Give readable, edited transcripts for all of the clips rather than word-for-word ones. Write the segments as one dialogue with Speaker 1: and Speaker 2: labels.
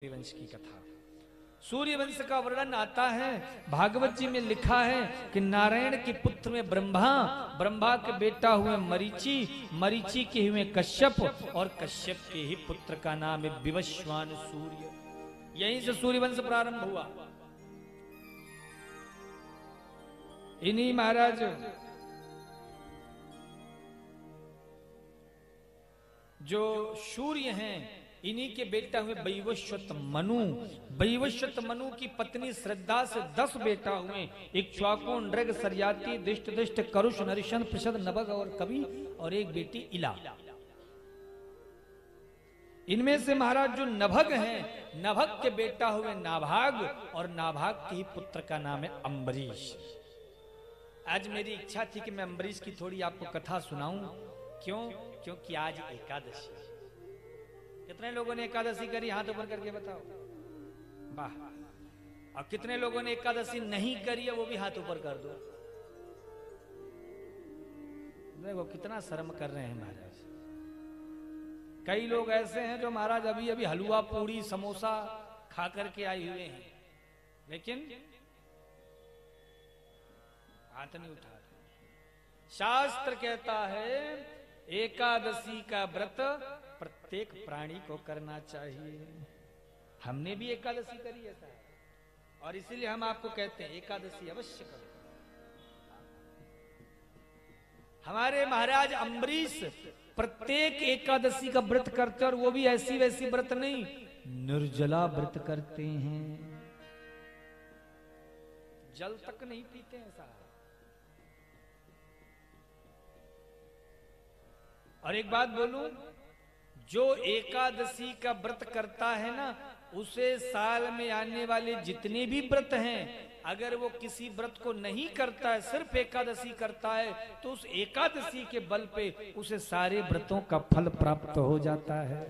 Speaker 1: सूर्यवंश की कथा। सूर्यवंश का वर्णन आता है, भागवत जी में लिखा है कि नारायण के पुत्र में ब्रह्मा, ब्रह्मा के बेटा हुए मरीचि, मरीचि के हुए कश्यप और कश्यप के ही पुत्र का नाम है विवस्वान सूर्य। यहीं से सूर्यवंश प्रारंभ हुआ। इन्हीं महाराज जो सूर्य हैं, इन्हीं के बेटा हुए वैवस्वत मनु। वैवस्वत मनु की पत्नी श्रद्धा से 10 बेटा हुए। एक च्वाको, नृग, सरयाती, दिष्ट दिष्ट, करुष, नरिशन, प्रषद, नभग और कवि, और एक बेटी इला। इनमें से महाराज जो नभग हैं, नभग के बेटा हुए नाभाग, और नाभाग के ही पुत्र का नाम है अम्बरीश। आज मेरी इच्छा थी कि मैं अम्बरीश की थोड़ी आपको कथा सुनाऊं। क्यों? क्योंकि आज एकादशी। कितने लोगों ने एकादशी करी? हाथ ऊपर करके बताओ। वाह। और कितने लोगों ने एकादशी नहीं करी है? वो भी हाथ ऊपर कर दो। देखो कितना शर्म कर रहे हैं महाराज। कई लोग ऐसे हैं जो महाराज अभी अभी हलवा, पूड़ी, समोसा खा करके आए हुए हैं, लेकिन हाथ नहीं उठा रहे। शास्त्र कहता है एकादशी का व्रत प्रत्येक प्राणी को करना चाहिए। हमने भी एकादशी करी है साहब, और इसीलिए हम आपको कहते हैं एकादशी अवश्य करो। हमारे महाराज अम्बरीश प्रत्येक एकादशी का व्रत करते, और वो भी ऐसी वैसी व्रत नहीं, निर्जला व्रत करते हैं। जल तक नहीं पीते हैं साहब। और एक बात बोलूं, जो एकादशी का व्रत करता है ना, उसे साल में आने वाले जितने भी व्रत हैं, अगर वो किसी व्रत को नहीं करता है, सिर्फ एकादशी करता है, तो उस एकादशी के बल पे उसे सारे व्रतों का फल प्राप्त हो जाता है।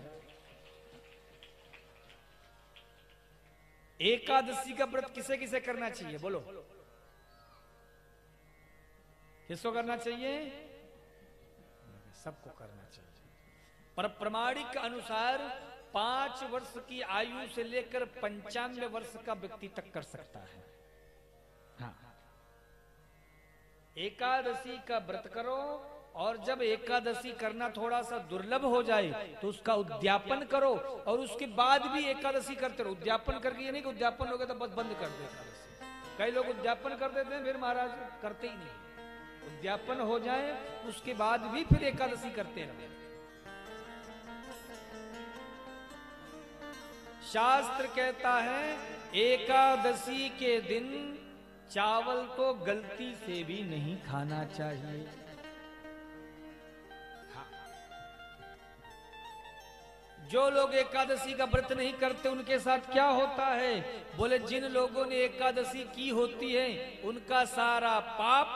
Speaker 1: एकादशी का व्रत किसे किसे करना चाहिए? बोलो, किसको करना चाहिए? सबको करना चाहिए। पर प्रमाणिक अनुसार 5 वर्ष की आयु से लेकर 95 वर्ष का व्यक्ति तक कर सकता है। हाँ, एकादशी का व्रत करो, और जब एकादशी करना थोड़ा सा दुर्लभ हो जाए तो उसका उद्यापन करो, और उसके बाद भी एकादशी करते रहो। उद्यापन करके ये नहीं कि उद्यापन हो गया तो बस बंद कर दो एकादशी। कई लोग उद्यापन कर देते हैं, फिर महाराज करते ही नहीं। उद्यापन हो जाए उसके बाद भी फिर एकादशी करते रहो। शास्त्र कहता है एकादशी के दिन चावल तो गलती से भी नहीं खाना चाहिए। हाँ। जो लोग एकादशी का व्रत नहीं करते उनके साथ क्या होता है? बोले जिन लोगों ने एकादशी की होती है उनका सारा पाप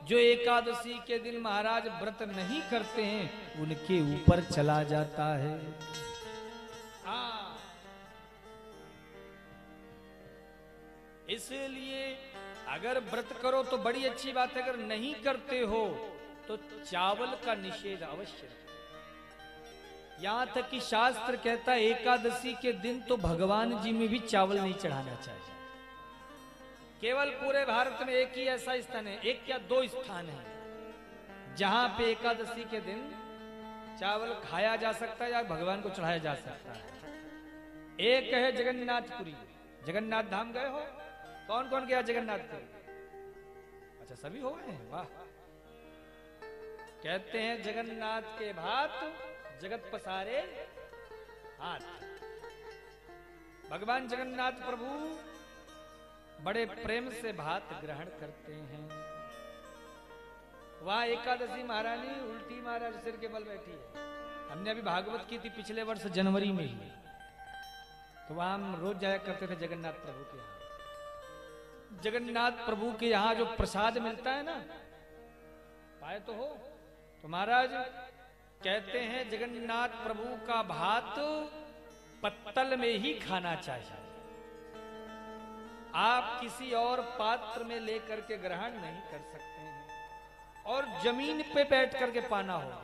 Speaker 1: जो एकादशी के दिन महाराज व्रत नहीं करते हैं उनके ऊपर चला जाता है। इसलिए अगर व्रत करो तो बड़ी अच्छी बात है, अगर नहीं करते हो तो चावल का निषेध अवश्य। यहां तक कि शास्त्र कहता है एकादशी के दिन तो भगवान जी में भी चावल नहीं चढ़ाना चाहिए। केवल पूरे भारत में एक ही ऐसा स्थान है, एक या 2 स्थान है जहां पे एकादशी के दिन चावल खाया जा सकता है या भगवान को चढ़ाया जा सकता है। एक है जगन्नाथपुरी। जगन्नाथ धाम गए हो? कौन कौन गया जगन्नाथपुरी? अच्छा, सभी हो गए हैं, वाह। कहते हैं जगन्नाथ के भात जगत पसारे हाथ। भगवान जगन्नाथ प्रभु बड़े प्रेम से भात ग्रहण करते हैं। वहां एकादशी महारानी उल्टी महाराज सिर के बल बैठी है। हमने अभी भागवत की थी पिछले वर्ष जनवरी में ही, तो वहां हम रोज जाया करते थे जगन्नाथ प्रभु के यहाँ। जगन्नाथ प्रभु के यहाँ जो प्रसाद मिलता है ना, पाए तो हो, तो महाराज कहते हैं जगन्नाथ प्रभु का भात पत्तल में ही खाना चाहिए। आप किसी और पात्र में लेकर के ग्रहण नहीं कर सकते हैं, और जमीन पे बैठ करके पाना होगा।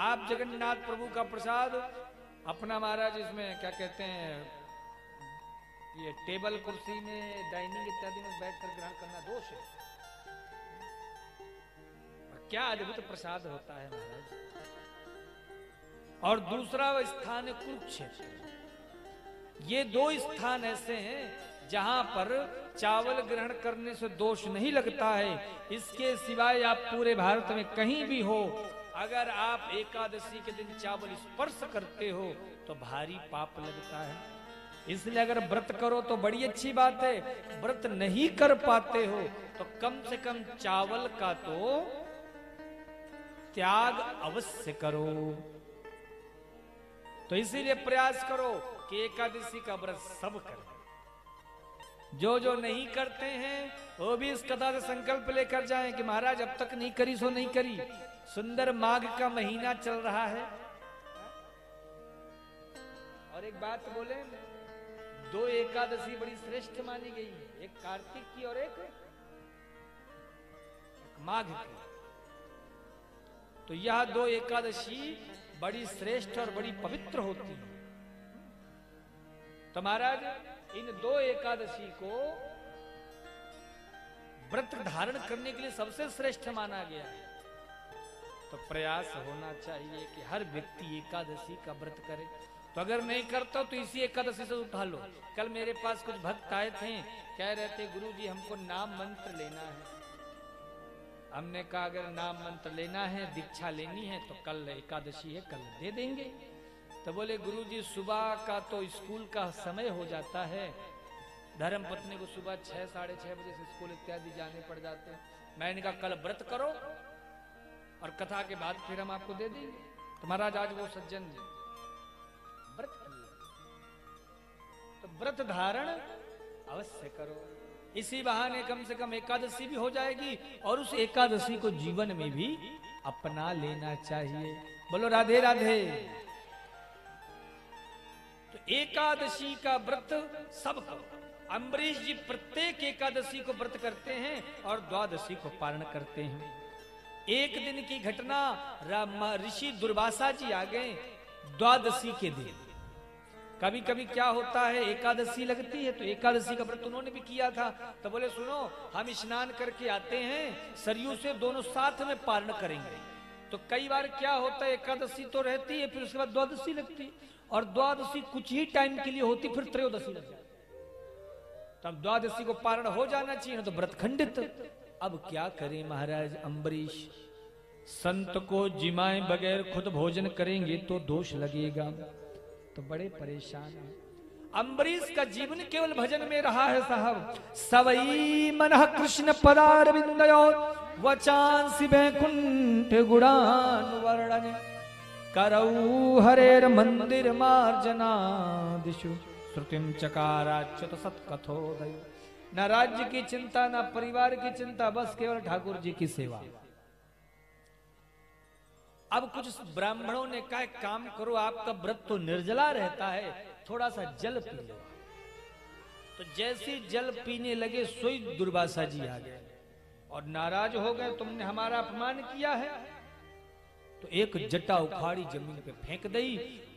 Speaker 1: आप जगन्नाथ प्रभु का प्रसाद अपना महाराज इसमें क्या कहते हैं, ये टेबल कुर्सी में डाइनिंग इत्यादि में बैठकर ग्रहण करना दोष है। क्या अद्भुत प्रसाद होता है महाराज। और दूसरा स्थान है कुरुक्षेत्र। ये दो स्थान ऐसे हैं जहां पर चावल ग्रहण करने से दोष नहीं लगता है। इसके सिवाय आप पूरे भारत में कहीं भी हो, अगर आप एकादशी के दिन चावल स्पर्श करते हो तो भारी पाप लगता है। इसलिए अगर व्रत करो तो बड़ी अच्छी बात है, व्रत नहीं कर पाते हो तो कम से कम चावल का तो त्याग अवश्य करो। तो इसीलिए प्रयास करो कि एकादशी का व्रत सब करें। जो जो नहीं करते हैं वो भी इस कथा से संकल्प लेकर जाएं कि महाराज अब तक नहीं करी सो नहीं करी। सुंदर माघ का महीना चल रहा है। और एक बात बोले, दो एकादशी बड़ी श्रेष्ठ मानी गई है, एक कार्तिक की और एक माघ की। तो यह दो एकादशी बड़ी श्रेष्ठ और बड़ी पवित्र होती है। तो महाराज इन दो एकादशी को व्रत धारण करने के लिए सबसे श्रेष्ठ माना गया है। तो प्रयास होना चाहिए कि हर व्यक्ति एकादशी का व्रत करे। तो अगर नहीं करता तो इसी एकादशी से उठा लो। कल मेरे पास कुछ भक्त आए थे, कह रहे थे गुरुजी हमको नाम मंत्र लेना है। हमने कहा अगर नाम मंत्र लेना है, दीक्षा लेनी है तो कल एकादशी है, कल दे देंगे। तो बोले गुरुजी सुबह का तो स्कूल का समय हो जाता है, धर्म पत्नी को सुबह 6 साढ़े 6 बजे से स्कूल इत्यादि जाने पड़ जाते हैं। मैंने कहा कल व्रत करो और कथा के बाद फिर हम आपको दे देंगे। तो महाराज आज वो सज्जन व्रत किए, तो व्रत धारण अवश्य करो। इसी बहाने कम से कम एकादशी भी हो जाएगी और उस एकादशी को जीवन में भी अपना लेना चाहिए। बोलो राधे राधे। तो एकादशी का व्रत सब करो। अम्बरीश जी प्रत्येक एकादशी को व्रत करते हैं और द्वादशी को पारण करते हैं। एक दिन की घटना, ऋषि दुर्वासा जी आ गए द्वादशी के दिन। कभी कभी क्या होता है, एकादशी लगती है तो एकादशी का व्रत उन्होंने भी किया था। तो बोले सुनो, हम स्नान करके आते हैं सरयू से, दोनों साथ में पारण करेंगे। तो कई बार क्या होता है, एकादशी तो रहती है, फिर उसके बाद द्वादशी लगती, और द्वादशी कुछ ही टाइम के लिए होती, फिर त्रयोदशी लग जाती। तब द्वादशी को पारण हो जाना चाहिए, तो व्रत खंडित। अब क्या करें महाराज अम्बरीश, संत को जिमाए बगैर खुद भोजन करेंगे तो दोष लगेगा, तो बड़े परेशान हैं। अम्बरीश का जीवन केवल भजन में रहा है साहब। सवई मनः कृष्ण पदारविंदयो वचांसि वैकुंठ गुणान वर्णन करौ हरेर मंदिर मार्जना दिशु श्रुतिम चकाराच्युत सत्कथोदय। न राज्य की चिंता, न परिवार की चिंता, बस केवल ठाकुर जी की सेवा। अब कुछ ब्राह्मणों ने कहा काम करो, आपका व्रत तो निर्जला रहता है, थोड़ा सा जल पी लो। तो जैसे जल पीने लगे सोई दुर्वासा जी आ गए और नाराज हो गए, तुमने हमारा अपमान किया है। तो एक जटा उखाड़ी जमीन पे फेंक दी।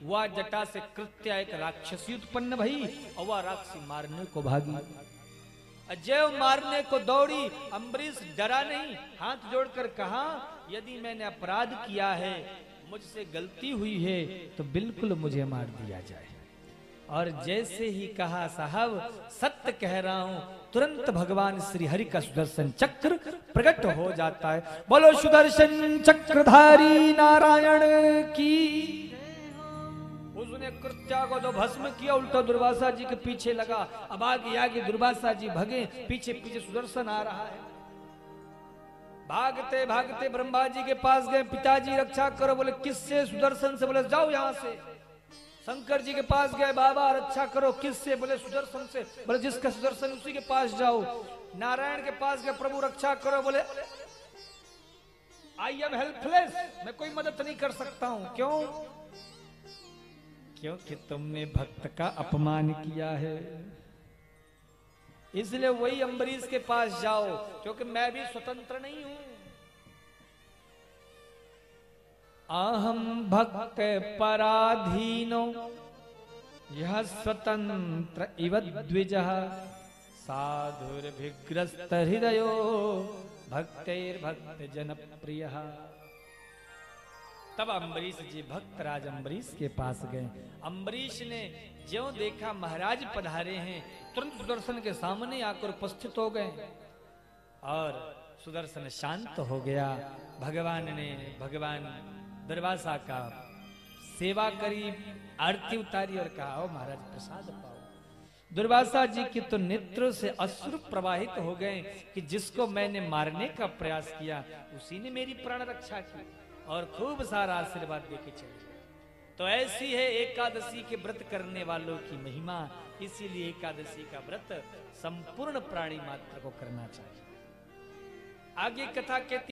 Speaker 1: वह जटा से कृत्या एक राक्षसी उत्पन्न भई और वह राक्षसी मारने को भागी। अजय मारने को दौड़ी। अम्बरीश डरा नहीं, हाथ जोड़कर कहा यदि मैंने अपराध किया है, मुझसे गलती हुई है, तो बिल्कुल मुझे मार दिया जाए। और जैसे ही कहा साहब सत्य कह रहा हूं, तुरंत भगवान श्री हरि का सुदर्शन चक्र प्रकट हो जाता है। बोलो सुदर्शन चक्रधारी नारायण की। उसने कृत्या को तो भस्म किया, उल्टा दुर्वासा जी के पीछे लगा। अब आगे दुर्वासा जी भगे, पीछे पीछे सुदर्शन आ रहा है। भागते भागते ब्रह्मा जी के पास गए, पिताजी रक्षा करो। बोले किससे? सुदर्शन से। बोले जाओ यहां से। शंकर जी के पास गए, बाबा रक्षा करो। किससे? बोले सुदर्शन से। बोले जिसका सुदर्शन उसी के पास जाओ। नारायण के पास गए, प्रभु रक्षा करो। बोले आई एम हेल्पलेस, मैं कोई मदद नहीं कर सकता हूं। क्यों? क्योंकि तुमने भक्त का अपमान किया है, इसलिए वही अम्बरीश के पास जाओ, क्योंकि मैं भी स्वतंत्र नहीं हूं। अहम भक्त पराधीनो यह स्वतंत्र इव द्विजः साधुर्भिग्रस्त हृदयो भक्तैर्भक्त जनप्रियः। तब अम्बरीश जी भक्त राज अम्बरीश के पास गए। अम्बरीश ने ज्यों देखा महाराज पधारे हैं, तुरंत सुदर्शन के सामने आकर उपस्थित हो गए और सुदर्शन शांत हो गया। भगवान ने भगवान दुर्वासा का सेवा करी, आरती उतारी और कहा आओ महाराज प्रसाद पाओ। दुर्वासा जी के तो नेत्रों से अश्रु प्रवाहित हो गए कि जिसको मैंने मारने का प्रयास किया उसी ने मेरी प्राण रक्षा की और खूब सारा आशीर्वाद देके चले। तो ऐसी है एकादशी के व्रत करने वालों की महिमा। इसीलिए एकादशी का व्रत संपूर्ण प्राणी मात्र को करना चाहिए। आगे कथा कहती